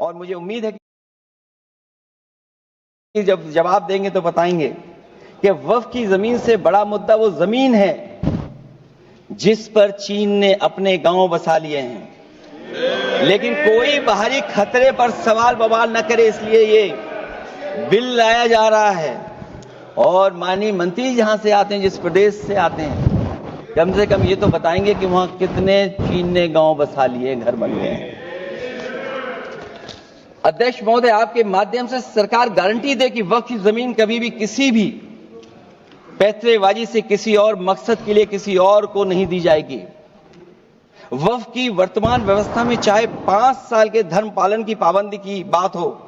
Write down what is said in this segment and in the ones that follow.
और मुझे उम्मीद है कि जब जवाब देंगे तो बताएंगे कि वक्फ की जमीन से बड़ा मुद्दा वो जमीन है जिस पर चीन ने अपने गांव बसा लिए हैं, लेकिन कोई बाहरी खतरे पर सवाल बवाल न करे, इसलिए ये बिल लाया जा रहा है। और माननीय मंत्री जहां से आते हैं, जिस प्रदेश से आते हैं, कम से कम ये तो बताएंगे कि वहां कितने चीन ने गांव बसा लिए, घर बन गए हैं। अध्यक्ष महोदय, आपके माध्यम से सरकार गारंटी दे कि वक्फ की जमीन कभी भी किसी भी पैतरेबाजी से किसी और मकसद के लिए किसी और को नहीं दी जाएगी। वक्फ की वर्तमान व्यवस्था में चाहे 5 साल के धर्म पालन की पाबंदी की बात हो,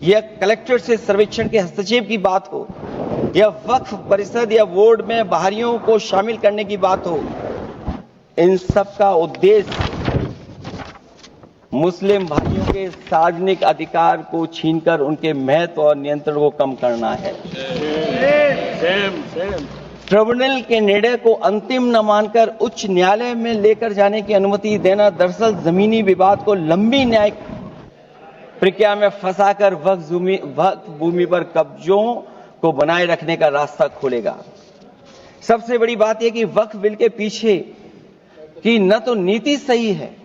या कलेक्टर से सर्वेक्षण के हस्तक्षेप की बात हो, या वक्फ परिषद या बोर्ड में बाहरियों को शामिल करने की बात हो, इन सब का उद्देश्य मुस्लिम भाइयों के सार्वजनिक अधिकार को छीनकर उनके महत्व और नियंत्रण को कम करना है। ट्रिब्यूनल के निर्णय को अंतिम न मानकर उच्च न्यायालय में लेकर जाने की अनुमति देना दरअसल जमीनी विवाद को लंबी न्यायिक प्रक्रिया में फंसाकर वक्फ भूमि पर कब्जों को बनाए रखने का रास्ता खोलेगा। सबसे बड़ी बात यह कि वक्फ बिल के पीछे की न तो नीति सही है,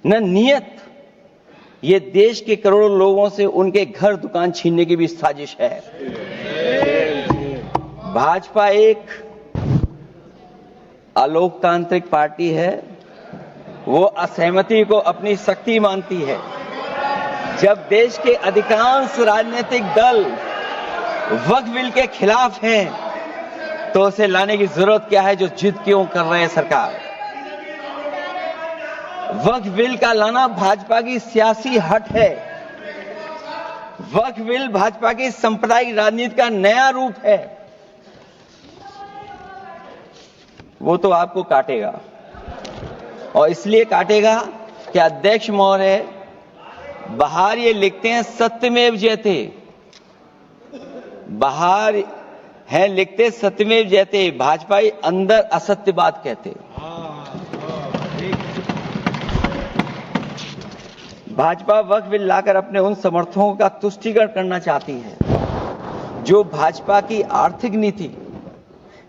न नियत। ये देश के करोड़ों लोगों से उनके घर दुकान छीनने की भी साजिश है। भाजपा एक अलोकतांत्रिक पार्टी है, वो असहमति को अपनी शक्ति मानती है। जब देश के अधिकांश राजनीतिक दल वक्फ बिल के खिलाफ हैं, तो उसे लाने की जरूरत क्या है, जो जिद क्यों कर रहे हैं सरकार। वक्फ बिल का लाना भाजपा की सियासी हट है। वक्फ बिल भाजपा की सांप्रदायिक राजनीति का नया रूप है। वो तो आपको काटेगा, और इसलिए काटेगा कि अध्यक्ष महोदय बाहर ये लिखते हैं सत्यमेव जयते, बाहर है लिखते सत्यमेव जयते, भाजपाई अंदर असत्य बात कहते। भाजपा वक्फ बिल लाकर अपने उन समर्थकों का तुष्टीकरण करना चाहती है जो भाजपा की आर्थिक नीति,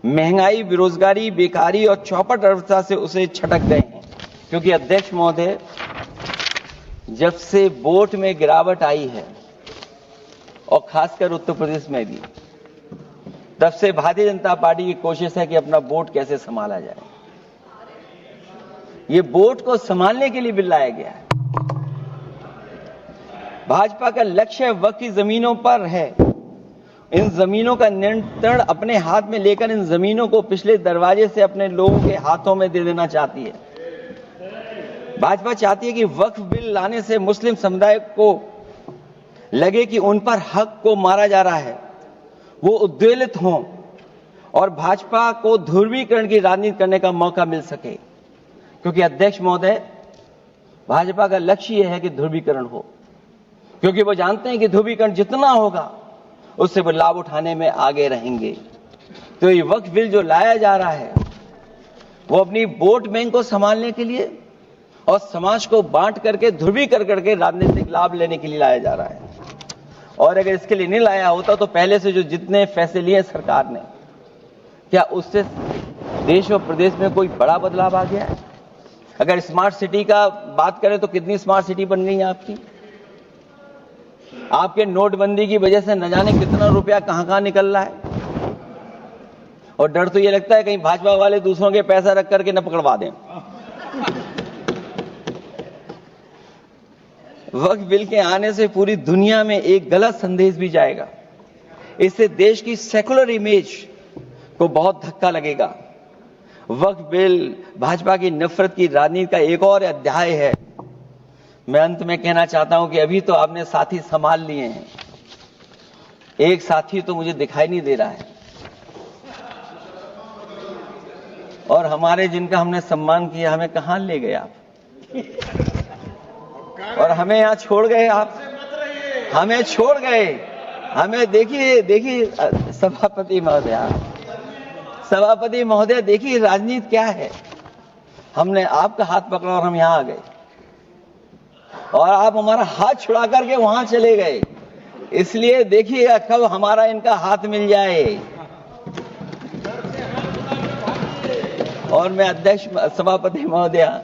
महंगाई, बेरोजगारी, बेकारी और चौपट अर्थव्यवस्था से उसे छटक गए हैं। क्योंकि अध्यक्ष महोदय, जब से वोट में गिरावट आई है, और खासकर उत्तर प्रदेश में भी, तब से भारतीय जनता पार्टी की कोशिश है कि अपना वोट कैसे संभाला जाए। ये वोट को संभालने के लिए बिल लाया गया है। भाजपा का लक्ष्य वक्फ की जमीनों पर है। इन जमीनों का नियंत्रण अपने हाथ में लेकर इन जमीनों को पिछले दरवाजे से अपने लोगों के हाथों में दे देना चाहती है। भाजपा चाहती है कि वक्फ बिल लाने से मुस्लिम समुदाय को लगे कि उन पर हक को मारा जा रहा है, वो उद्वेलित हों और भाजपा को ध्रुवीकरण की राजनीति करने का मौका मिल सके। क्योंकि अध्यक्ष महोदय, भाजपा का लक्ष्य यह है कि ध्रुवीकरण हो, क्योंकि वो जानते हैं कि ध्रुवीकरण जितना होगा उससे वो लाभ उठाने में आगे रहेंगे। तो ये वक्फ बिल जो लाया जा रहा है, वो अपनी वोट बैंक को संभालने के लिए और समाज को बांट करके ध्रुवीकरण करके राजनीतिक लाभ लेने के लिए लाया जा रहा है। और अगर इसके लिए नहीं लाया होता तो पहले से जो जितने फैसले लिए सरकार ने, क्या उससे देश और प्रदेश में कोई बड़ा बदलाव आ गया है? अगर स्मार्ट सिटी का बात करें तो कितनी स्मार्ट सिटी बन गई है आपकी। आपके नोटबंदी की वजह से न जाने कितना रुपया कहां निकल रहा है, और डर तो ये लगता है कहीं भाजपा वाले दूसरों के पैसा रख करके न पकड़वा दें। वक्फ बिल के आने से पूरी दुनिया में एक गलत संदेश भी जाएगा। इससे देश की सेकुलर इमेज को बहुत धक्का लगेगा। वक्फ बिल भाजपा की नफरत की राजनीति का एक और अध्याय है। मैं अंत में कहना चाहता हूं कि अभी तो आपने साथी संभाल लिए हैं, एक साथी तो मुझे दिखाई नहीं दे रहा है, और हमारे जिनका हमने सम्मान किया हमें कहां ले गए आप, और हमें यहां छोड़ गए आप, हमें छोड़ गए। हमें देखिए सभापति महोदय देखिए राजनीति क्या है। हमने आपका हाथ पकड़ा और हम यहां आ गए। और आप हमारा हाथ छुड़ा करके वहां चले गए। इसलिए देखिएगा कब हमारा इनका हाथ मिल जाए। और मैं अध्यक्ष सभापति महोदया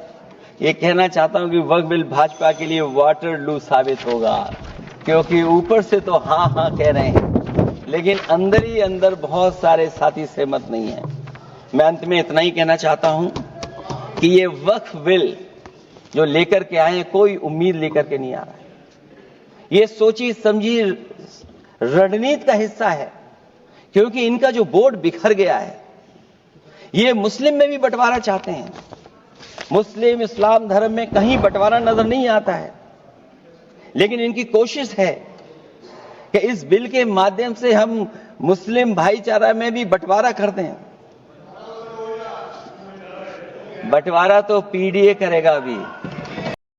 ये कहना चाहता हूं कि वक्फ बिल भाजपा के लिए वाटरलू साबित होगा, क्योंकि ऊपर से तो हाँ हाँ कह रहे हैं, लेकिन अंदर ही अंदर बहुत सारे साथी सहमत नहीं है। मैं अंत में इतना ही कहना चाहता हूं कि ये वक्फ बिल जो लेकर के आए हैं, कोई उम्मीद लेकर के नहीं आ रहा है। ये सोची समझी रणनीति का हिस्सा है, क्योंकि इनका जो बोर्ड बिखर गया है, ये मुस्लिम में भी बंटवारा चाहते हैं। मुस्लिम इस्लाम धर्म में कहीं बंटवारा नजर नहीं आता है, लेकिन इनकी कोशिश है कि इस बिल के माध्यम से हम मुस्लिम भाईचारा में भी बंटवारा करते हैं। बंटवारा तो पीडीए करेगा अभी।